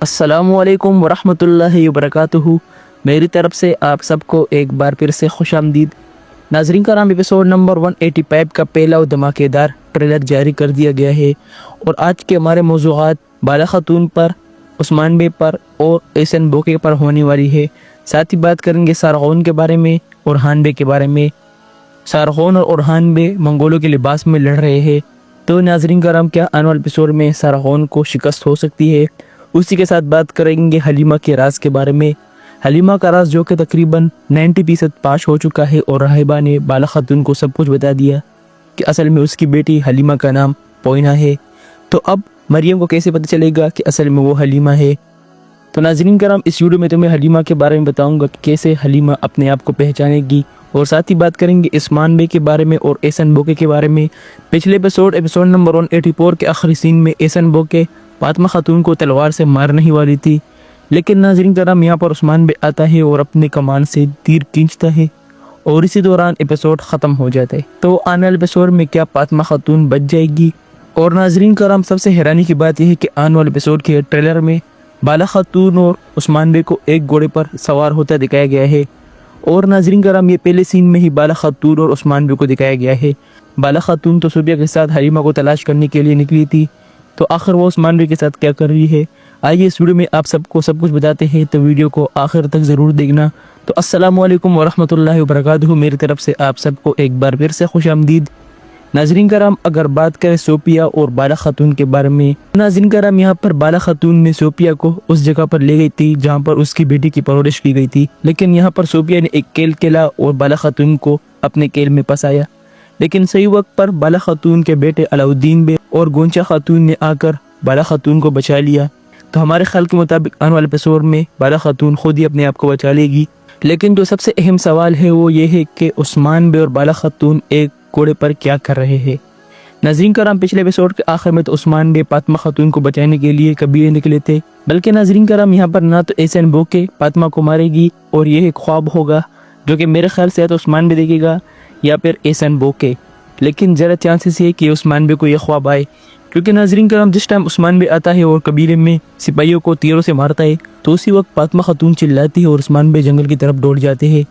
السلام علیکم ورحمۃ اللہ وبرکاتہ۔ میری طرف سے آپ سب کو ایک بار پھر سے خوش آمدید۔ ناظرین کرام، ایپیسوڈ نمبر 185 کا پہلا اور دھماکے دار ٹریلر جاری کر دیا گیا ہے، اور آج کے ہمارے موضوعات بالا خاتون پر، عثمان بے پر اور احسن بوکے پر ہونے والی ہے۔ ساتھ ہی بات کریں گے سارغون کے بارے میں، اورحان بے کے بارے میں۔ سارغون اور اورحان بے منگولوں کے لباس میں لڑ رہے ہیں، تو ناظرین کرام کیا آنے والے ایپیسوڈ میں سارغون کو شکست ہو سکتی ہے؟ اسی کے ساتھ بات کریں گے حلیمہ کے راز کے بارے میں۔ حلیمہ کا راز جو کہ تقریباً 90% پاش ہو چکا ہے، اور راہبہ نے بالا خاتون کو سب کچھ بتا دیا کہ اصل میں اس کی بیٹی حلیمہ کا نام پوئینہ ہے۔ تو اب مریم کو کیسے پتہ چلے گا کہ اصل میں وہ حلیمہ ہے؟ تو ناظرین کرام، اس ویڈیو میں تمہیں حلیمہ کے بارے میں بتاؤں گا کہ کیسے حلیمہ اپنے آپ کو پہچانے گی، اور ساتھ ہی بات کریں گے عثمان بے کے بارے میں اور احسن بوکے کے بارے میں۔ پچھلے ایپیسوڈ نمبر 184 کے آخری سین میں احسن بوکے فاطمہ خاتون کو تلوار سے مارنے ہی والی تھی، لیکن ناظرین کرام یہاں پر عثمان بے آتا ہے اور اپنے کمان سے تیر کھینچتا ہے، اور اسی دوران ایپیسوڈ ختم ہو جاتا ہے۔ تو آنے والے ایپیسوڈ میں کیا فاطمہ خاتون بچ جائے گی؟ اور ناظرین کرام، سب سے حیرانی کی بات یہ ہے کہ آنے والے ایپیسوڈ کے ٹریلر میں بالا خاتون اور عثمان بے کو ایک گھوڑے پر سوار ہوتا دکھایا گیا ہے، اور ناظرین کرام یہ پہلے سین میں ہی بالا خاتون اور عثمان بے کو دکھایا گیا ہے۔ بالا خاتون تو صوفیہ کے ساتھ حلیمہ کو تلاش کرنے کے لیے نکلی تھی، تو آخر وہ عثمان بے کے ساتھ کیا کر رہی ہے؟ آئیے اس ویڈیو میں آپ سب کو سب کچھ بتاتے ہیں، تو ویڈیو کو آخر تک ضرور دیکھنا۔ تو السلام علیکم ورحمۃ اللہ وبرکاتہ، میری طرف سے آپ سب کو ایک بار پھر سے خوش آمدید۔ ناظرین کرام، اگر بات کریں صوفیہ اور بالا خاتون کے بارے میں، ناظرین کرام یہاں پر بالا خاتون نے صوفیہ کو اس جگہ پر لے گئی تھی جہاں پر اس کی بیٹی کی پرورش کی گئی تھی، لیکن یہاں پر صوفیہ نے ایک کیل کھیلا اور بالا خاتون کو اپنے کیل میں پھنسایا، لیکن صحیح وقت پر بالا خاتون کے بیٹے علاؤالدین بے اور گونچا خاتون نے آ کر بالا خاتون کو بچا لیا۔ تو ہمارے خیال کے مطابق آنے والے ایپیسوڈ میں بالا خاتون خود ہی اپنے آپ کو بچا لے گی، لیکن جو سب سے اہم سوال ہے وہ یہ ہے کہ عثمان بے اور بالا خاتون ایک گھوڑے پر کیا کر رہے ہیں؟ ناظرین کرام، پچھلے ایپیسوڈ کے آخر میں تو عثمان بے فاطمہ خاتون کو بچانے کے لیے قبیلے نکلے تھے، بلکہ ناظرین کرام یہاں پر نہ تو احسن بوکے فاطمہ کو مارے گی، اور یہ ایک خواب ہوگا جو کہ میرے خیال سے یا تو عثمان بے دیکھے گا یا پھر احسن بوکے، لیکن ذرا چانسز یہ کہ عثمان بے کو یہ خواب آئے، کیونکہ ناظرین کرام جس ٹائم عثمان بے آتا ہے اور قبیلے میں سپاہیوں کو تیروں سے مارتا ہے، تو اسی وقت فاطمہ خاتون چلاتی ہے اور عثمان بے جنگل کی طرف دوڑ جاتے ہیں،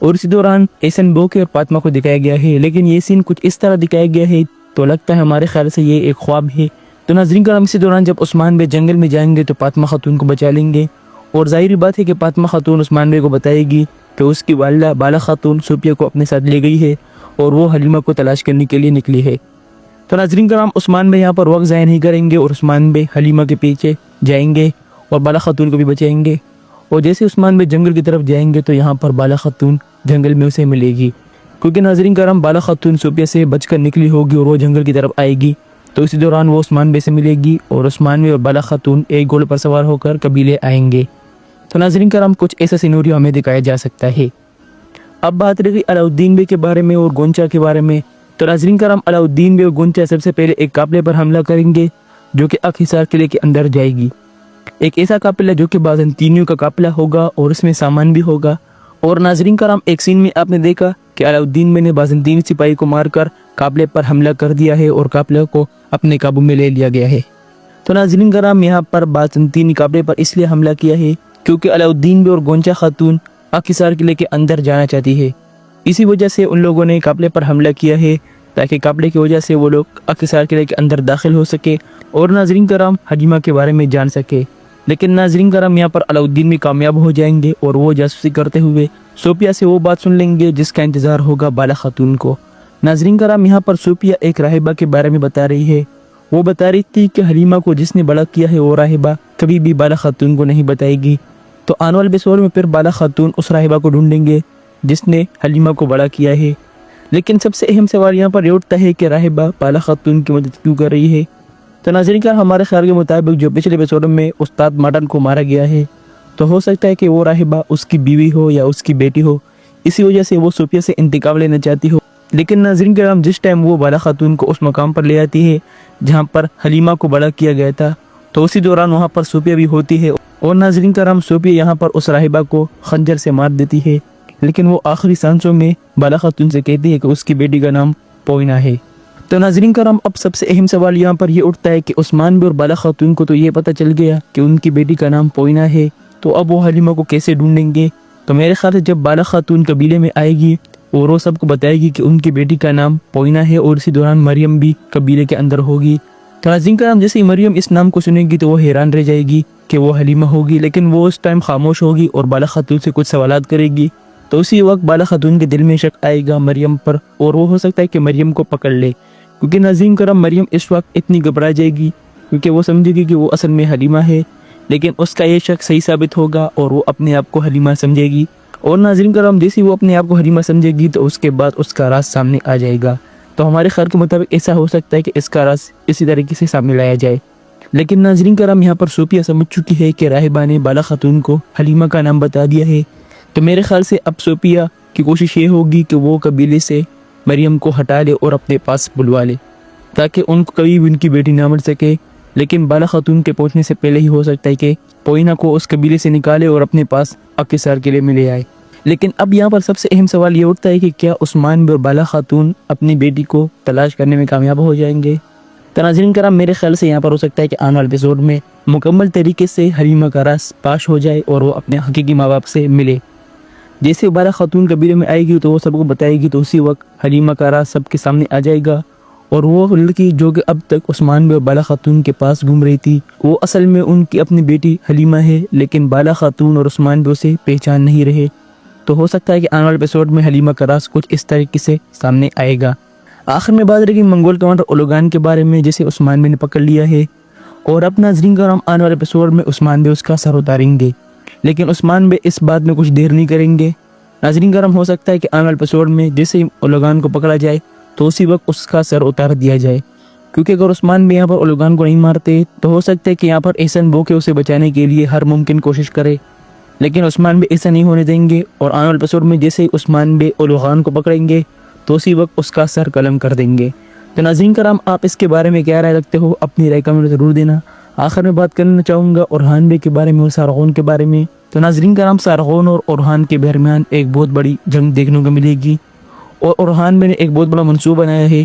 اور اسی دوران احسن بوکے اور فاطمہ کو دکھایا گیا ہے، لیکن یہ سین کچھ اس طرح دکھایا گیا ہے تو لگتا ہے ہمارے خیال سے یہ ایک خواب ہے۔ تو ناظرین کرام، اسی دوران جب عثمان بے جنگل میں جائیں گے تو فاطمہ خاتون کو بچا لیں گے، اور ظاہری بات ہے کہ فاطمہ خاتون عثمان بے کو بتائے گی کہ اس کی والدہ بالا خاتون صوفیہ کو اپنے ساتھ لے گئی ہے اور وہ حلیمہ کو تلاش کرنے کے لیے نکلی ہے۔ تو ناظرین کرام، عثمان بے یہاں پر وقت ضائع نہیں کریں گے، اور عثمان بے حلیمہ کے پیچھے جائیں گے اور بالا خاتون کو بھی بچائیں گے، اور جیسے عثمان بے جنگل کی طرف جائیں گے تو یہاں پر بالا خاتون جنگل میں اسے ملے گی، کیونکہ ناظرین کرام بالا خاتون صوفیہ سے بچ کر نکلی ہوگی اور وہ جنگل کی طرف آئے گی، تو اسی دوران وہ عثمان بے سے ملے گی، اور عثمان بے اور بالا خاتون ایک گھوڑے پر سوار ہو کر قبیلے آئیں گے۔ تو ناظرین کرام کچھ ایسا سینوریو ہمیں دکھایا جا سکتا ہے۔ اب بات رہی علاؤالدین بے کے بارے میں اور گونچا کے بارے میں، تو ناظرین کرام علاؤالدین بے اور گونچا سب سے پہلے ایک قافلے پر حملہ کریں گے جو کہ حصار قلعے کے اندر جائے گی، ایک ایسا قافلہ جو کہ بازنطینیوں کا قافلہ ہوگا اور اس میں سامان بھی ہوگا، اور ناظرین کرام ایک سین میں آپ نے دیکھا کہ علاؤالدین بے نے بازنطینی سپاہی کو مار کر قافلے پر حملہ کر دیا ہے اور قافلے کو اپنے قابو میں لے لیا گیا ہے۔ تو ناظرین کرام یہاں پر بازنطینی قافلے پر اس لیے حملہ کیا ہے کیونکہ علاؤالدین بے اور گونچا خاتون حصار قلعے کے اندر جانا چاہتی ہے، اسی وجہ سے ان لوگوں نے قافلے پر حملہ کیا ہے تاکہ قافلے کی وجہ سے وہ لوگ حصار قلعے کے اندر داخل ہو سکے اور ناظرین کرام حلیمہ کے بارے میں جان سکے، لیکن ناظرین کرام یہاں پر علاؤالدین بھی کامیاب ہو جائیں گے اور وہ جاسوسی کرتے ہوئے صوفیہ سے وہ بات سن لیں گے جس کا انتظار ہوگا بالا خاتون کو۔ ناظرین کرام یہاں پر صوفیہ ایک راہبہ کے بارے میں بتا رہی ہے، وہ بتا رہی تھی کہ حلیمہ کو جس نے بڑا کیا ہے وہ راہبہ کبھی بھی بالا خاتون کو نہیں بتائے گی، تو آنے والے ایپیسوڈ میں پھر بالا خاتون اس راہبہ کو ڈھونڈیں گے جس نے حلیمہ کو بڑا کیا ہے، لیکن سب سے اہم سوال یہاں پر یہ اٹھتا ہے کہ راہبہ بالا خاتون کی مدد کیوں کر رہی ہے؟ تو ناظرین کرام ہمارے خیال کے مطابق جو پچھلے ایپیسوڈ میں استاد ماڈن کو مارا گیا ہے، تو ہو سکتا ہے کہ وہ راہبہ اس کی بیوی ہو یا اس کی بیٹی ہو، اسی وجہ سے وہ صوفیہ سے انتقام لینا چاہتی ہو، لیکن ناظرین کرام جس ٹائم وہ بالا خاتون کو اس مقام پر لے آتی ہے جہاں پر حلیمہ کو بڑا کیا گیا تھا، تو اسی دوران وہاں پر صوفیہ بھی ہوتی ہے، اور ناظرین کرام صوفیہ یہاں پر اس راہبہ کو خنجر سے مار دیتی ہے، لیکن وہ آخری سانسوں میں بالا خاتون سے کہتی ہے کہ اس کی بیٹی کا نام پوئینہ ہے۔ تو ناظرین کرام اب سب سے اہم سوال یہاں پر یہ اٹھتا ہے کہ عثمان بے اور بالا خاتون کو تو یہ پتہ چل گیا کہ ان کی بیٹی کا نام پوئینہ ہے، تو اب وہ حلیمہ کو کیسے ڈھونڈیں گے؟ تو میرے خیال سے جب بالا خاتون قبیلے میں آئے گی اور وہ سب کو بتائے گی کہ ان کی بیٹی کا نام پوئینہ ہے، اور اسی دوران مریم بھی قبیلے کے اندر ہوگی، تو ناظرین کرام جیسے ہی مریم اس نام کو سنے گی تو وہ حیران رہ جائے گی کہ وہ حلیمہ ہوگی، لیکن وہ اس ٹائم خاموش ہوگی اور بالا خاتون سے کچھ سوالات کرے گی، تو اسی وقت بالا خاتون کے دل میں شک آئے گا مریم پر، اور وہ ہو سکتا ہے کہ مریم کو پکڑ لے، کیونکہ ناظرین کرام مریم اس وقت اتنی گھبرا جائے گی کیونکہ وہ سمجھے گی کہ وہ اصل میں حلیمہ ہے، لیکن اس کا یہ شک صحیح ثابت ہوگا اور وہ اپنے آپ کو حلیمہ سمجھے گی، اور ناظرین کرام جیسے وہ اپنے آپ کو حلیمہ سمجھے گی تو اس کے بعد اس کا راز سامنے آ جائے گا، تو ہمارے خیال کے مطابق ایسا ہو سکتا ہے کہ اس کا راز اسی طریقے سے سامنے لایا جائے، لیکن ناظرین کرام یہاں پر صوفیہ سمجھ چکی ہے کہ راہبہ نے بالا خاتون کو حلیمہ کا نام بتا دیا ہے، تو میرے خیال سے اب صوفیہ کی کوشش یہ ہوگی کہ وہ قبیلے سے مریم کو ہٹا لے اور اپنے پاس بلوا لے تاکہ ان کو کبھی بھی ان کی بیٹی نہ مل سکے، لیکن بالا خاتون کے پہنچنے سے پہلے ہی ہو سکتا ہے کہ پوئینہ کو اس قبیلے سے نکالے اور اپنے پاس اکثر قلعے میں لے آئے، لیکن اب یہاں پر سب سے اہم سوال یہ اٹھتا ہے کہ کیا عثمان بے اور بالا خاتون اپنی بیٹی کو تلاش کرنے میں کامیاب ہو جائیں گے؟ تو ناظرین کرام میرے خیال سے یہاں پر ہو سکتا ہے کہ آنے والے ایپیسوڈ میں مکمل طریقے سے حلیمہ کا راز پاش ہو جائے اور وہ اپنے حقیقی ماں باپ سے ملے، جیسے بالا خاتون قبیلے میں آئے گی تو وہ سب کو بتائے گی، تو اسی وقت حلیمہ کا راز سب کے سامنے آ جائے گا، اور وہ لڑکی جو کہ اب تک عثمان بے اور بالا خاتون کے پاس گھوم رہی تھی وہ اصل میں ان کی اپنی بیٹی حلیمہ ہے، لیکن بالا خاتون اور عثمان بے اسے پہچان نہیں رہے، تو ہو سکتا ہے کہ آنے والے ایپیسوڈ میں حلیمہ کا راز کچھ اس طریقے سے سامنے آئے گا۔ آخر میں بات رہے گی منگول کمانڈر اولوگان کے بارے میں جسے عثمان بے نے پکڑ لیا ہے، اور اب ناظرین کرام آنے والے ایپیسوڈ میں عثمان بے اس کا سر اتاریں گے، لیکن عثمان بے اس بات میں کچھ دیر نہیں کریں گے۔ ناظرین کرام ہو سکتا ہے کہ آنے والے ایپیسوڈ میں جیسے ہی اولوگان کو پکڑا جائے تو اسی وقت اس کا سر اتار دیا جائے، کیونکہ اگر عثمان بے یہاں پر اولوگان کو نہیں مارتے تو ہو سکتا ہے کہ یہاں پر احسن بو کے اسے بچانے کے لیے ہر ممکن کوشش کرے، لیکن عثمان بے ایسا نہیں ہونے دیں گے، اور آنے والے ایپیسوڈ میں جیسے ہی عثمان بے اولوگان کو پکڑیں گے تو اسی وقت اس کا سر قلم کر دیں گے۔ تو ناظرین کرام آپ اس کے بارے میں کیا رائے رکھتے ہو؟ اپنی رائے کمنٹ میں ضرور دینا۔ آخر میں بات کرنا چاہوں گا اورحان بے کے بارے میں اور سارغون کے بارے میں۔ تو ناظرین کرام سارغون اور اورحان کے درمیان ایک بہت بڑی جنگ دیکھنے کو ملے گی، اور اورحان بے نے ایک بہت بڑا منصوبہ بنایا ہے۔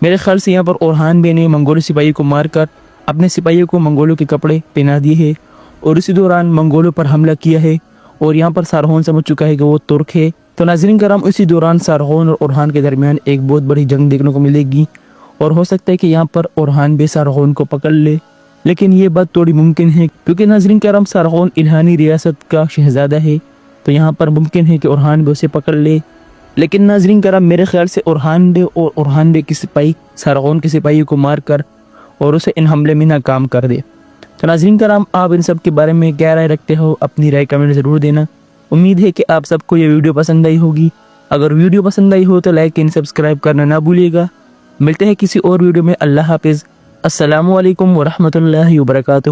میرے خیال سے یہاں پر اورحان بے نے منگول سپاہی کو مار کر اپنے سپاہیوں کو منگولوں کے کپڑے پہنا دیے ہیں، اور اسی دوران منگولوں پر حملہ کیا ہے، اور یہاں پر سارغون سمجھ چکا ہے کہ وہ ترک ہے۔ تو ناظرین کرام اسی دوران سارغون اور اورحان کے درمیان ایک بہت بڑی جنگ دیکھنے کو ملے گی، اور ہو سکتا ہے کہ یہاں پر اورحان بے سارغون کو پکڑ لے، لیکن یہ بات تھوڑی ممکن ہے کیونکہ ناظرین کرام سارغون الہانی ریاست کا شہزادہ ہے، تو یہاں پر ممکن ہے کہ اورحان بے اسے پکڑ لے، لیکن ناظرین کرام میرے خیال سے اورحان بے اور اورحان بے کی سپاہی سارغون کی سپاہی کو مار کر اور اسے ان حملے میں ناکام کر دے۔ تو ناظرین کرام آپ ان سب کے بارے میں کیا رائے رکھتے ہو؟ اپنی رائے کمنٹ ضرور دینا۔ امید ہے کہ آپ سب کو یہ ویڈیو پسند آئی ہوگی، اگر ویڈیو پسند آئی ہو تو لائک اینڈ سبسکرائب کرنا نہ بھولیے گا۔ ملتے ہیں کسی اور ویڈیو میں، اللہ حافظ، السلام علیکم ورحمۃ اللہ وبرکاتہ۔